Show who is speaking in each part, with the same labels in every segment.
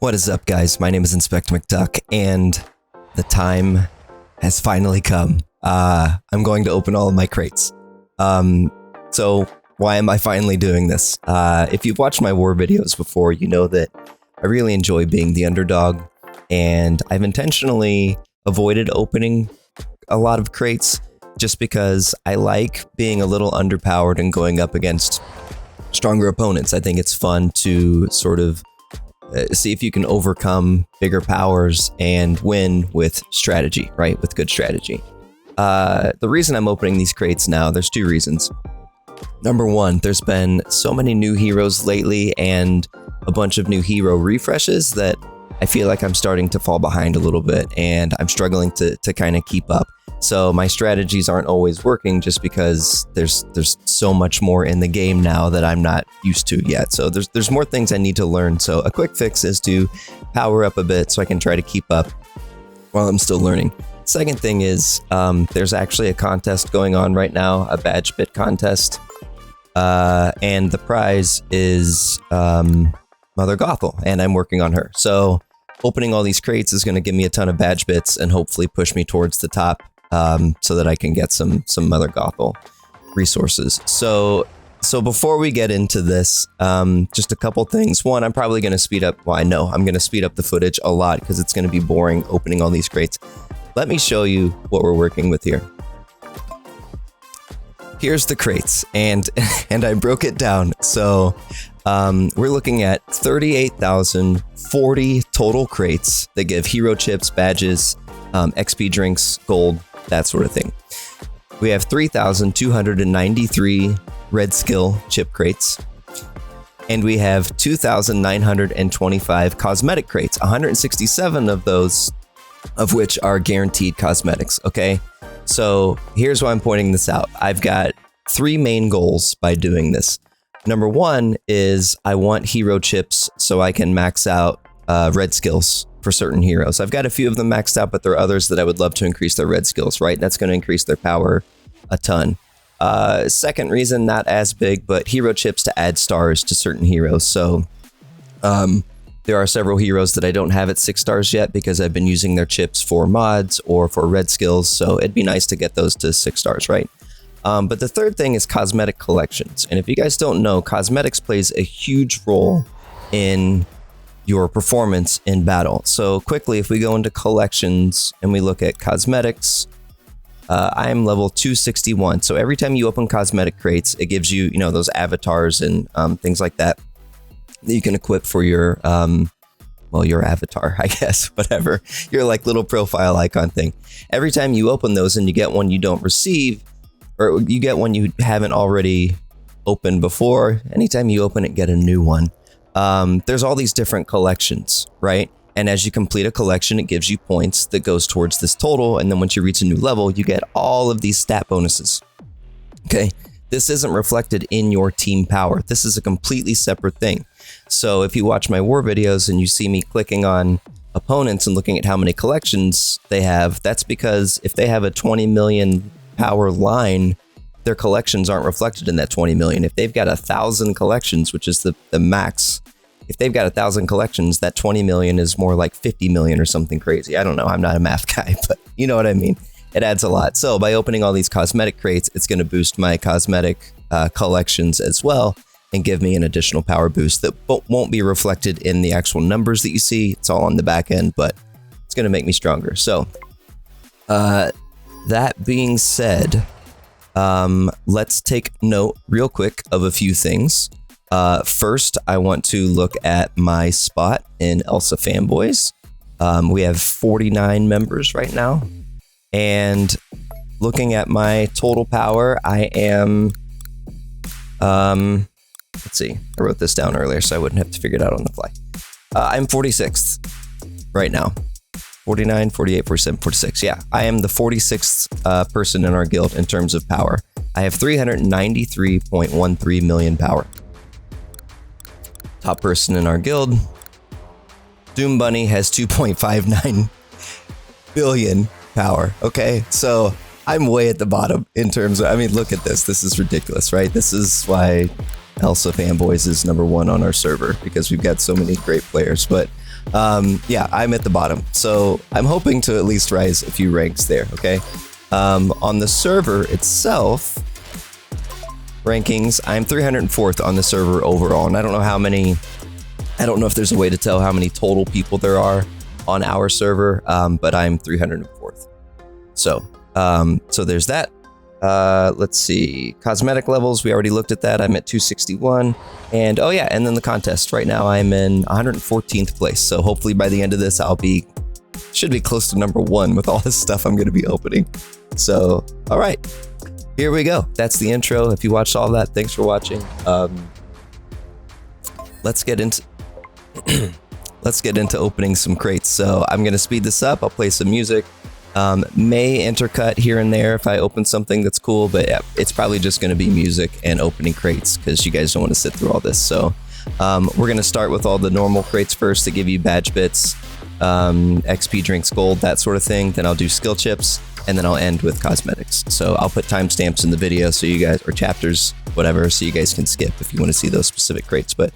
Speaker 1: What is up, guys? My name is Inspector McDuck, and the time has finally come. I'm going to open all of my crates. So why am I finally doing this? If you've watched my war videos before, you know that I really enjoy being the underdog, and I've intentionally avoided opening a lot of crates just because I like being a little underpowered and going up against stronger opponents. I think it's fun to sort of see if you can overcome bigger powers and win with strategy, right? With good strategy. The reason I'm opening these crates now, there's two reasons. Number one, there's been so many new heroes lately and a bunch of new hero refreshes that I feel like I'm starting to fall behind a little bit, and I'm struggling to kind of keep up. So my strategies aren't always working just because there's so much more in the game now that I'm not used to yet. So there's more things I need to learn. So a quick fix is to power up a bit so I can try to keep up while I'm still learning. Second thing is there's actually a contest going on right now, a badge bit contest. And the prize is Mother Gothel, and I'm working on her. So opening all these crates is going to give me a ton of badge bits and hopefully push me towards the top so that I can get some Mother Gothel resources. So before we get into this, just a couple things. One, I'm probably going to speed up. Well, I know I'm going to speed up the footage a lot because it's going to be boring opening all these crates. Let me show you what we're working with here. Here's the crates, and I broke it down. So we're looking at 38,040 total crates that give hero chips, badges, XP drinks, gold, that sort of thing. We have 3,293 red skill chip crates, and we have 2,925 cosmetic crates, 167 of those of which are guaranteed cosmetics, okay? So here's why I'm pointing this out. I've got three main goals by doing this. Number one is I want hero chips so I can max out red skills for certain heroes. I've got a few of them maxed out, but there are others that I would love to increase their red skills, right? That's going to increase their power a ton. Second reason, not as big, but hero chips to add stars to certain heroes. So there are several heroes that I don't have at 6 stars yet because I've been using their chips for mods or for red skills. So it'd be nice to get those to 6 stars, right? But the third thing is cosmetic collections. And if you guys don't know, cosmetics plays a huge role in your performance in battle. So quickly, if we go into collections and we look at cosmetics, I am level 261. So every time you open cosmetic crates, it gives you, those avatars and things like that you can equip for your, your avatar, I guess, whatever. Your little profile icon thing. Every time you open those and you get one you don't receive, or you get one you haven't already opened before, anytime you open it, get a new one. There's all these different collections, right? And as you complete a collection, it gives you points that goes towards this total. And then once you reach a new level, you get all of these stat bonuses. Okay. This isn't reflected in your team power. This is a completely separate thing. So if you watch my war videos and you see me clicking on opponents and looking at how many collections they have, that's because if they have a 20 million power line, their collections aren't reflected in that 20 million. If they've got 1,000 collections, which is the max, if they've got 1,000 collections, that 20 million is more like 50 million or something crazy. I don't know. I'm not a math guy, but you know what I mean. It adds a lot. So by opening all these cosmetic crates, it's going to boost my cosmetic collections as well and give me an additional power boost that won't be reflected in the actual numbers that you see. It's all on the back end, but it's going to make me stronger. So that being said, let's take note real quick of a few things. First, I want to look at my spot in Elsa Fanboys. We have 49 members right now. And looking at my total power, I am, let's see, I wrote this down earlier so I wouldn't have to figure it out on the fly. I'm 46th right now. 49, 48, 47, 46. Yeah, I am the 46th person in our guild in terms of power. I have 393.13 million power. Top person in our guild, Doom Bunny, has 2.59 billion power. Okay, so I'm way at the bottom in terms of, look at this. This is ridiculous, right? This is why Elsa Fanboys is #1 on our server, because we've got so many great players. But Yeah, I'm at the bottom. So I'm hoping to at least rise a few ranks there, okay? On the server itself, rankings, I'm 304th on the server overall. And I don't know if there's a way to tell how many total people there are on our server, but I'm 304th. So there's that. Let's see, cosmetic levels, we already looked at that. I'm at 261, and oh yeah, and then the contest right now I'm in 114th place, so hopefully by the end of this should be close to number 1 with all this stuff I'm going to be opening. So all right, here we go. That's the intro. If you watched all that, thanks for watching. Let's get into opening some crates. So I'm going to speed this up. I'll play some music. May intercut here and there if I open something that's cool, but yeah, it's probably just going to be music and opening crates because you guys don't want to sit through all this. So we're going to start with all the normal crates first to give you badge bits, XP drinks, gold, that sort of thing. Then I'll do skill chips, and then I'll end with cosmetics. So I'll put timestamps in the video so you guys, or chapters, whatever, so you guys can skip if you want to see those specific crates. But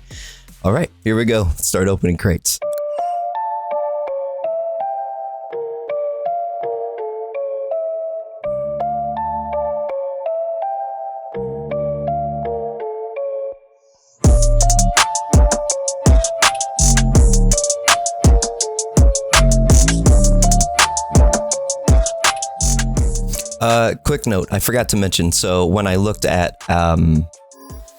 Speaker 1: all right, here we go. Let's start opening crates. Quick note, I forgot to mention, so when I looked at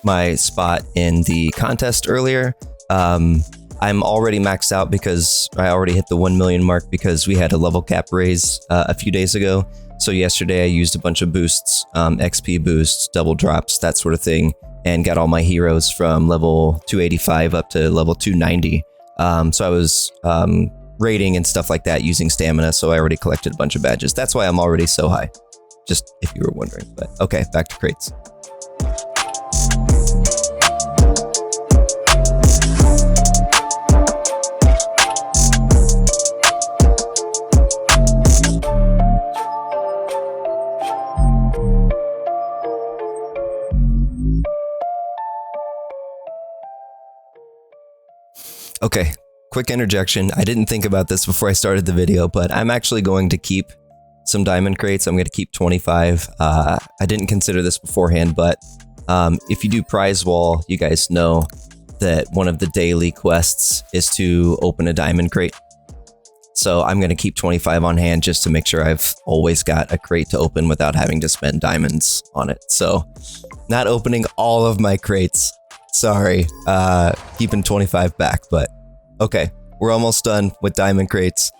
Speaker 1: my spot in the contest earlier, I'm already maxed out because I already hit the 1 million mark because we had a level cap raise a few days ago. So yesterday I used a bunch of boosts, XP boosts, double drops, that sort of thing, and got all my heroes from level 285 up to level 290. So I was raiding and stuff like that using stamina, so I already collected a bunch of badges. That's why I'm already so high, just if you were wondering. But okay, back to crates. Okay, quick interjection. I didn't think about this before I started the video, but I'm actually going to keep some diamond crates. I'm going to keep 25. I didn't consider this beforehand, but if you do prize wall, you guys know that one of the daily quests is to open a diamond crate. So I'm going to keep 25 on hand just to make sure I've always got a crate to open without having to spend diamonds on it. So not opening all of my crates. Sorry, keeping 25 back, but okay, we're almost done with diamond crates.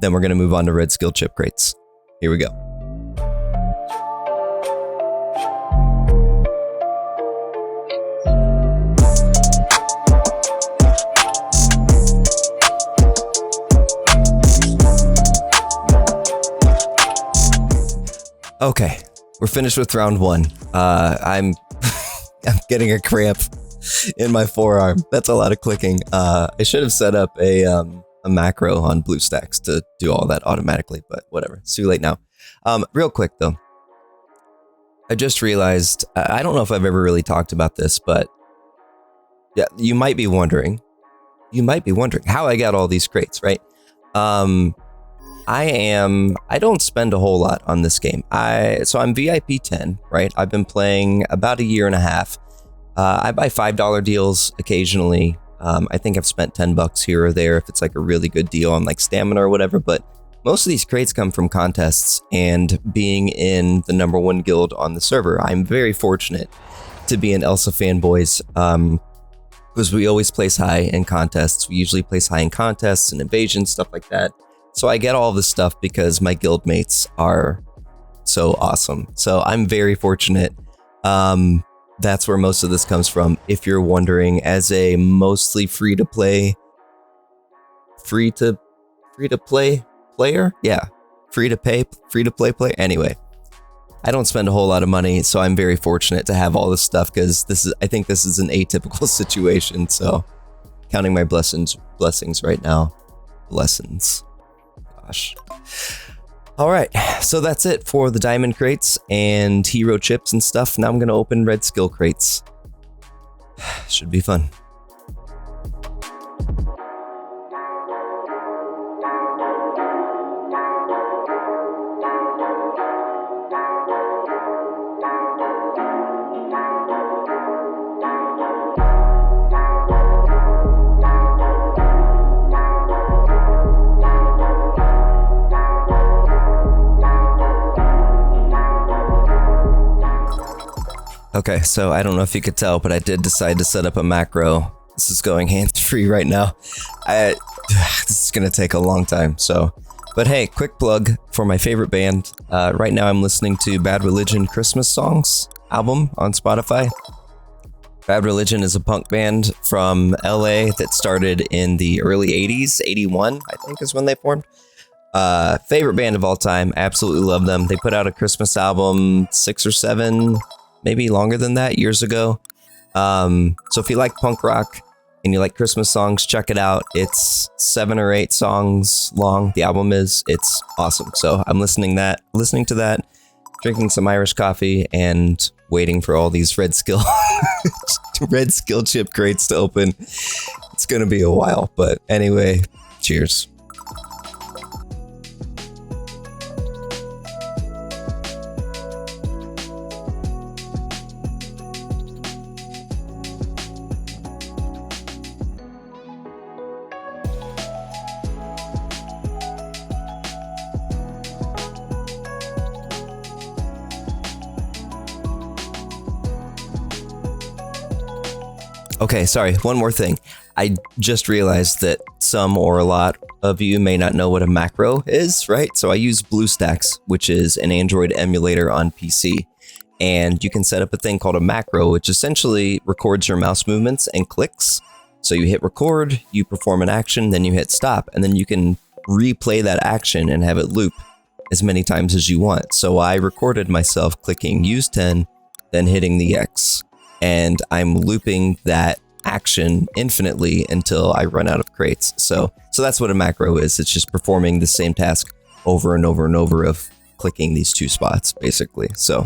Speaker 1: Then we're going to move on to red skill chip crates. Here we go. Okay, we're finished with round 1. I'm getting a cramp in my forearm. That's a lot of clicking. I should have set up a macro on BlueStacks to do all that automatically, but whatever. It's too late now. Real quick though, I just realized, I don't know if I've ever really talked about this, but yeah, you might be wondering how I got all these crates, right? I don't spend a whole lot on this game. So I'm VIP 10, right? I've been playing about a year and a half. I buy $5 deals occasionally. I think I've spent $10 here or there if it's like a really good deal on like stamina or whatever, but most of these crates come from contests and being in the #1 guild on the server. I'm very fortunate to be in Elsa Fanboys, because we always place high in contests. We usually place high in contests and invasions, stuff like that. So I get all this stuff because my guild mates are so awesome. So I'm very fortunate. That's where most of this comes from. If you're wondering, as a mostly free to play player, yeah, free to play player. Anyway, I don't spend a whole lot of money, so I'm very fortunate to have all this stuff because I think this is an atypical situation. So counting my blessings right now. Blessings. Gosh. All right, so that's it for the diamond crates and hero chips and stuff. Now I'm going to open red skill crates. Should be fun. Okay, so I don't know if you could tell, but I did decide to set up a macro. This is going hands-free right now. This is gonna take a long time, so. But hey, quick plug for my favorite band. Right now I'm listening to Bad Religion Christmas Songs album on Spotify. Bad Religion is a punk band from LA that started in the early 80s, 81, I think is when they formed. Favorite band of all time, absolutely love them. They put out a Christmas album 6 or 7, maybe longer than that, years ago. So if you like punk rock and you like Christmas songs, check it out. It's 7 or 8 songs long. The album is. It's awesome. So I'm listening to that, drinking some Irish coffee, and waiting for all these Red Skill chip crates to open. It's gonna be a while, but anyway, cheers. Okay, sorry, one more thing. I just realized that some or a lot of you may not know what a macro is, right? So I use BlueStacks, which is an Android emulator on PC. And you can set up a thing called a macro, which essentially records your mouse movements and clicks. So you hit record, you perform an action, then you hit stop, and then you can replay that action and have it loop as many times as you want. So I recorded myself clicking use 10, then hitting the X. And I'm looping that action infinitely until I run out of crates. So that's what a macro is. It's just performing the same task over and over and over of clicking these 2 spots, basically. So.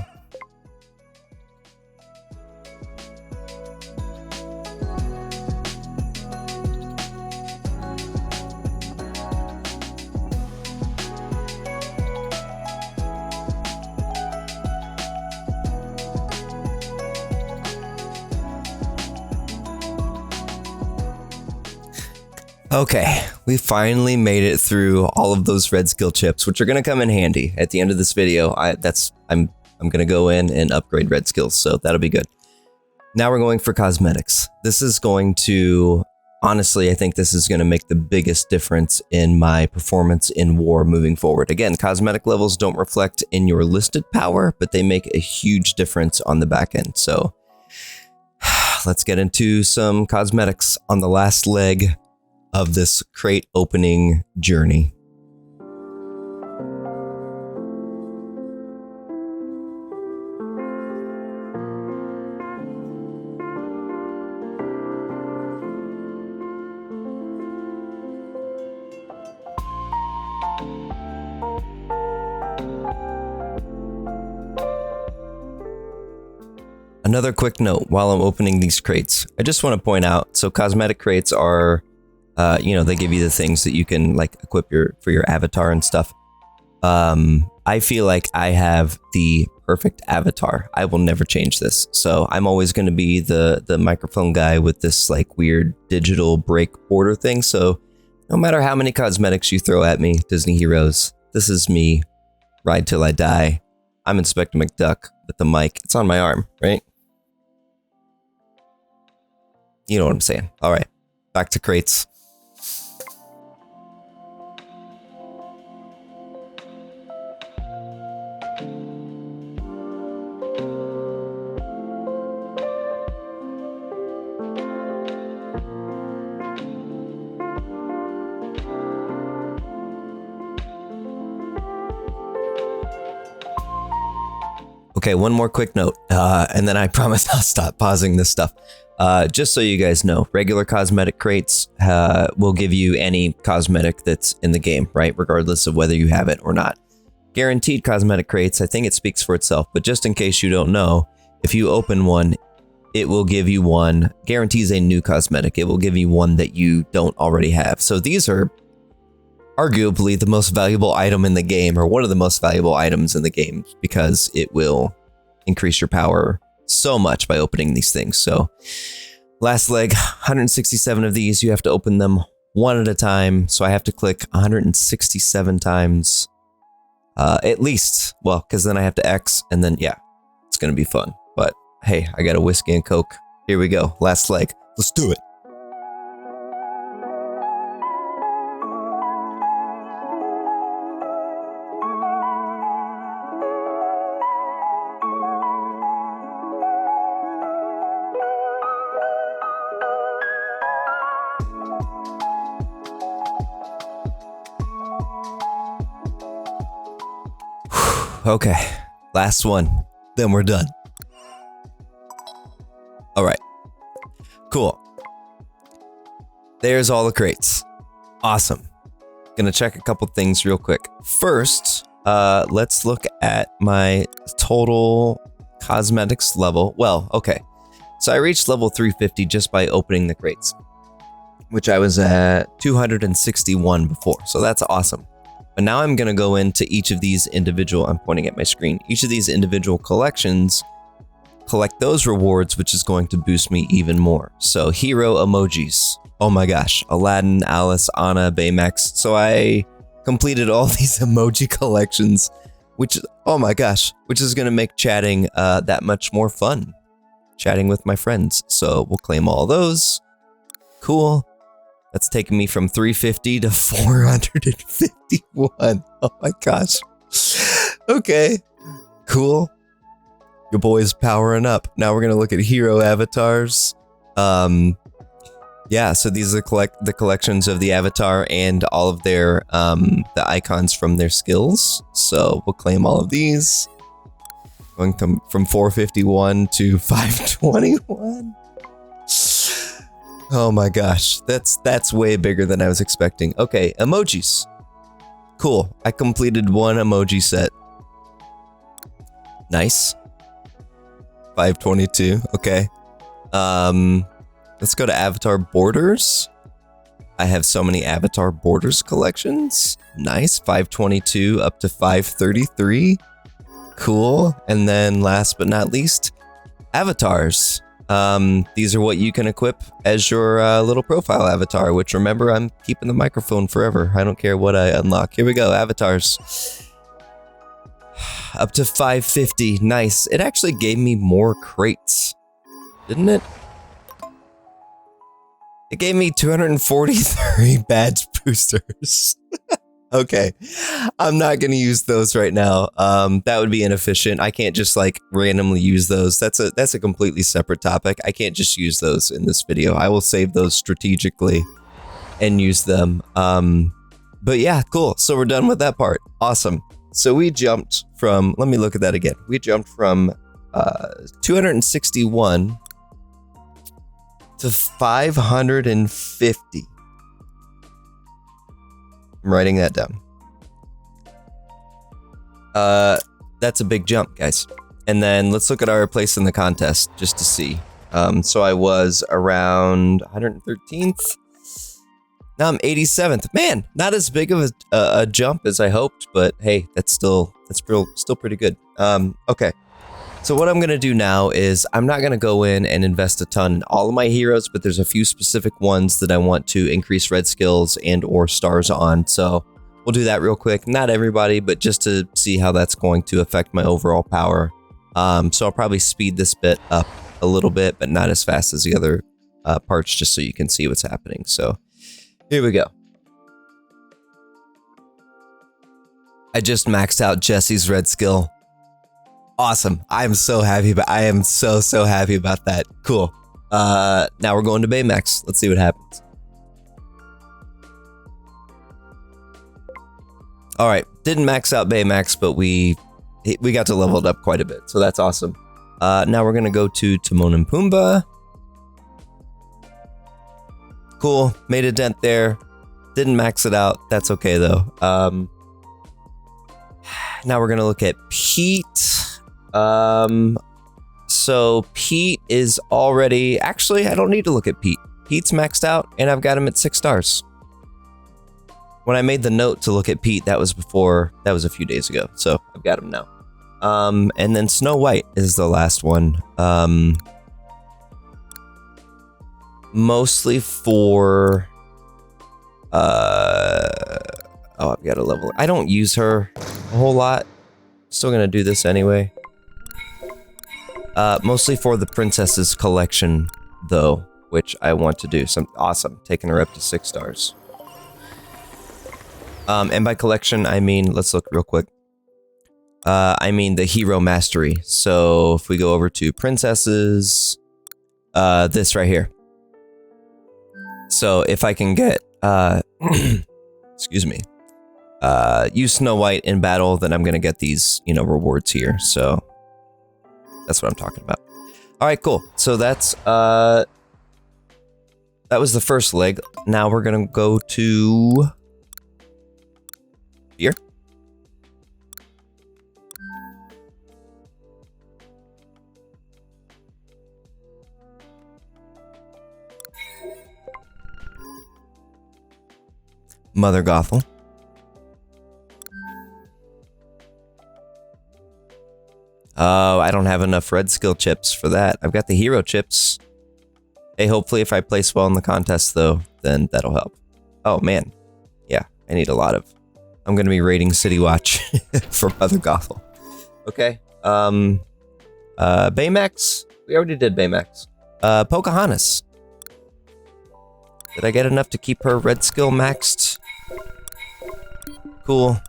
Speaker 1: Okay, we finally made it through all of those red skill chips, which are going to come in handy at the end of this video. I'm going to go in and upgrade red skills, so that'll be good. Now we're going for cosmetics. This is going to, honestly, I think this is going to make the biggest difference in my performance in war moving forward. Again, cosmetic levels don't reflect in your listed power, but they make a huge difference on the back end. So let's get into some cosmetics on the last leg of this crate opening journey. Another quick note while I'm opening these crates, I just want to point out, so cosmetic crates are they give you the things that you can like equip for your avatar and stuff. I feel like I have the perfect avatar. I will never change this. So I'm always going to be the microphone guy with this like weird digital break border thing. So no matter how many cosmetics you throw at me, Disney heroes, this is me. Ride till I die. I'm Inspector McDuck with the mic. It's on my arm, right? You know what I'm saying. All right, back to crates. Okay, one more quick note, and then I promise I'll stop pausing this stuff. Just so you guys know, regular cosmetic crates will give you any cosmetic that's in the game, right? Regardless of whether you have it or not. Guaranteed cosmetic crates, I think it speaks for itself, but just in case you don't know, if you open one, it will give you one, guarantees a new cosmetic. It will give you one that you don't already have. So these are arguably the most valuable item in the game, or one of the most valuable items in the game, because it will increase your power so much by opening these things. So last leg, 167 of these, you have to open them one at a time. So I have to click 167 times at least, well, because then I have to X, and then yeah, it's going to be fun. But Hey, I got a whiskey and Coke. Here we go. Last leg. Let's do it. Okay, last one. Then we're done. All right. Cool. There's all the crates. Awesome. Gonna check a couple things real quick. First, let's look at my total cosmetics level. Well, okay. So I reached level 350 just by opening the crates, which I was at 261 before. So that's awesome. But now I'm gonna go into each of these individual, I'm pointing at my screen, each of these individual collections, collect those rewards, which is going to boost me even more. So hero emojis. Oh my gosh, Aladdin, Alice, Anna, Baymax. So I completed all these emoji collections, which, oh my gosh, which is gonna make chatting that much more fun. Chatting with my friends. So we'll claim all those. Cool. That's taking me from 350 to 451. Oh my gosh. Okay, cool. Your boy's powering up. Now we're gonna look at hero avatars. Yeah, so these are the collections of the avatar and all of their the icons from their skills. So we'll claim all of these. Going from 451 to 521. Oh my gosh, that's way bigger than I was expecting. Okay, emojis. Cool. I completed one emoji set. Nice. 522. Okay. Let's go to avatar borders. I have so many avatar borders collections. Nice. 522 up to 533. Cool. And then last but not least, avatars. These are what you can equip as your little profile avatar, which remember, I'm keeping the microphone forever. I don't care what I unlock. Here we go, avatars. Up to 550, nice. It actually gave me more crates, didn't it? It gave me 243 badge boosters. Okay, I'm not gonna use those right now. That would be inefficient. I can't just like randomly use those. That's a completely separate topic. I can't just use those in this video. I will save those strategically and use them. But yeah, cool. So we're done with that part. Awesome. So we jumped from, let me look at that again. We jumped from 261 to 550. I'm writing that down. That's a big jump, guys. And then let's look at our place in the contest just to see. So I was around 113th. Now I'm 87th. Man, not as big of a jump as I hoped, but hey, that's still pretty good. Okay. So what I'm gonna do now is I'm not gonna go in and invest a ton in all of my heroes, but there's a few specific ones that I want to increase red skills and or stars on. So we'll do that real quick. Not everybody, but just to see how that's going to affect my overall power. So I'll probably speed this bit up a little bit, but not as fast as the other parts, just so you can see what's happening. So here we go. I just maxed out Jesse's red skill. Awesome. I am so happy, but I am so happy about that. Cool. Now we're going to Baymax. Let's see what happens. All right. Didn't max out Baymax, but we got to level it up quite a bit. So that's awesome. Now we're going to go to Timon and Pumbaa. Cool. Made a dent there. Didn't max it out. That's okay though. Now we're going to look at Pete. So Pete is already, actually, I don't need to look at Pete. Pete's maxed out and I've got him at 6 stars. When I made the note to look at Pete, that was a few days ago. So I've got him now. And then Snow White is the last one. Mostly for, oh, I've got a level. I don't use her a whole lot. Still gonna do this anyway. Mostly for the princesses collection, though, which I want to do. Some awesome, taking her up to 6 stars. And by collection, I mean, let's look real quick. I mean the hero mastery. So if we go over to princesses, this right here. So if I can get, excuse me, use Snow White in battle, then I'm gonna get these, you know, rewards here. So that's what I'm talking about. All right, cool. So that's that was the first leg. Now we're gonna go to here. Mother Gothel. Oh, I don't have enough red skill chips for that. I've got the hero chips. Hey, hopefully if I place well in the contest, though, then that'll help. Oh, man. Yeah, I need a lot of... I'm going to be raiding City Watch for Mother Gothel. Okay. Baymax? We already did Baymax. Pocahontas. Did I get enough to keep her red skill maxed? Cool.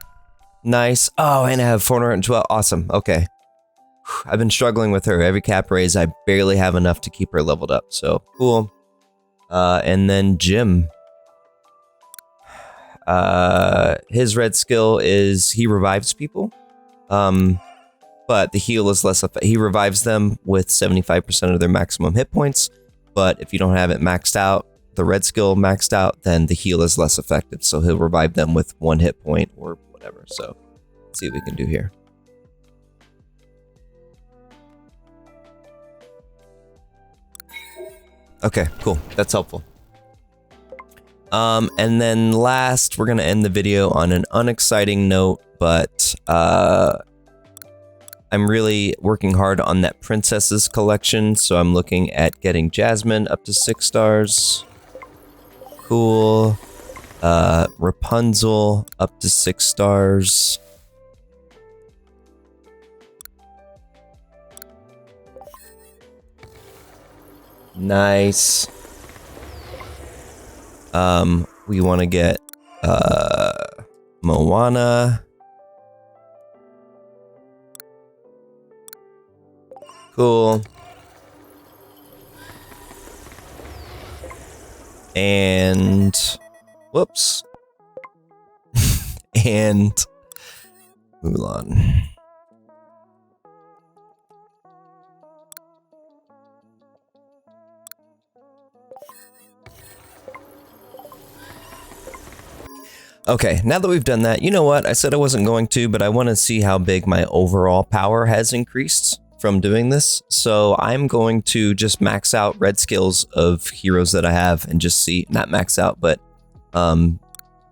Speaker 1: Nice. Oh, and I have 412. Awesome. Okay. I've been struggling with her. Every cap raise, I barely have enough to keep her leveled up. So, cool. And then Jim. His red skill is he revives people. But the heal is less effective. He revives them with 75% of their maximum hit points. But if you don't have it maxed out, the red skill maxed out, then the heal is less effective. So he'll revive them with 1 hit point or whatever. So let's see what we can do here. Okay, cool. That's helpful. And then last, we're going to end the video on an unexciting note, but I'm really working hard on that princesses collection, so I'm looking at getting Jasmine up to 6 stars. Cool. Rapunzel up to 6 stars. Nice. We want to get Moana. Cool. And whoops. And Mulan. Okay, now that we've done that, you know what? I said I wasn't going to, but I want to see how big my overall power has increased from doing this. So I'm going to just max out red skills of heroes that I have and just see, not max out, but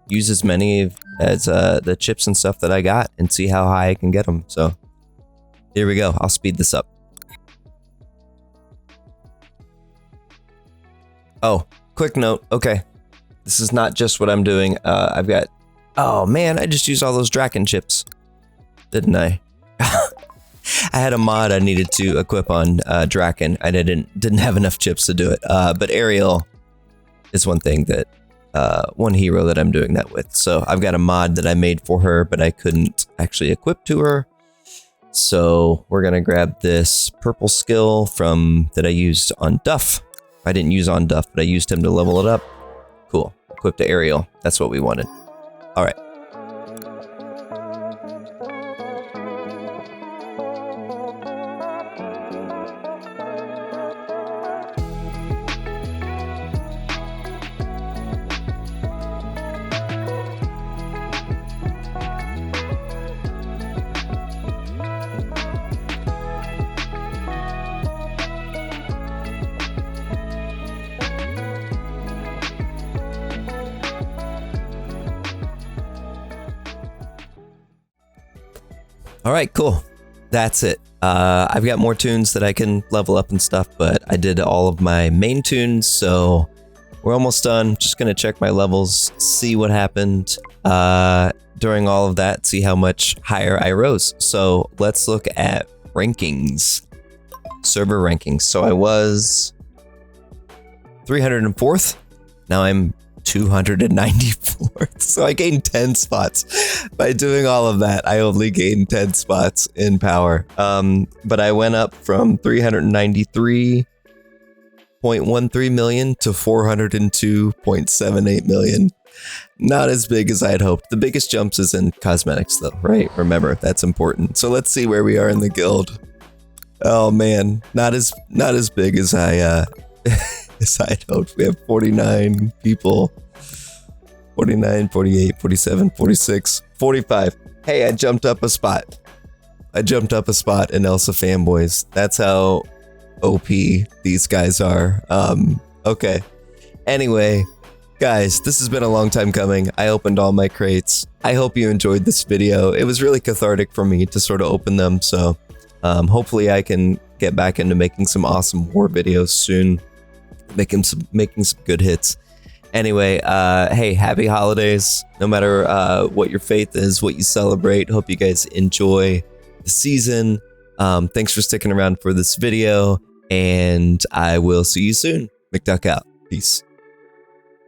Speaker 1: use as many as the chips and stuff that I got and see how high I can get them. So here we go. I'll speed this up. Oh, quick note. Okay. This is not just what I'm doing. I've got... Oh, man, I just used all those Draken chips. Didn't I? I had a mod I needed to equip on Draken. I didn't have enough chips to do it. But Ariel is one thing that... one hero that I'm doing that with. So I've got a mod that I made for her, but I couldn't actually equip to her. So we're going to grab this purple skill from that I used on Duff. I didn't use on Duff, but I used him to level it up. Cool. Equip to Ariel. That's what we wanted. All right. All right, cool. That's it. I've got more tunes that I can level up and stuff, but I did all of my main tunes, so we're almost done. Just gonna check my levels, see what happened during all of that, see how much higher I rose. So let's look at rankings. server rankings. So I was 304th. Now I'm 294th. So I gained 10 spots. By doing all of that, I only gained 10 spots in power. But I went up from 393.13 million to 402.78 million. Not as big as I had hoped. The biggest jumps is in cosmetics though, right? Remember, that's important. So let's see where we are in the guild. Oh man, not as big as I as I had hoped. We have 49 people. 49, 48, 47, 46, 45. Hey, I jumped up a spot. I jumped up a spot in Elsa fanboys. That's how OP these guys are. Okay. Anyway, guys, this has been a long time coming. I opened all my crates. I hope you enjoyed this video. It was really cathartic for me to sort of open them. So hopefully I can get back into making some awesome war videos soon. Making some good hits. Anyway, hey, happy holidays. No matter what your faith is, what you celebrate. Hope you guys enjoy the season. Thanks for sticking around for this video, and I will see you soon. McDuck out. Peace.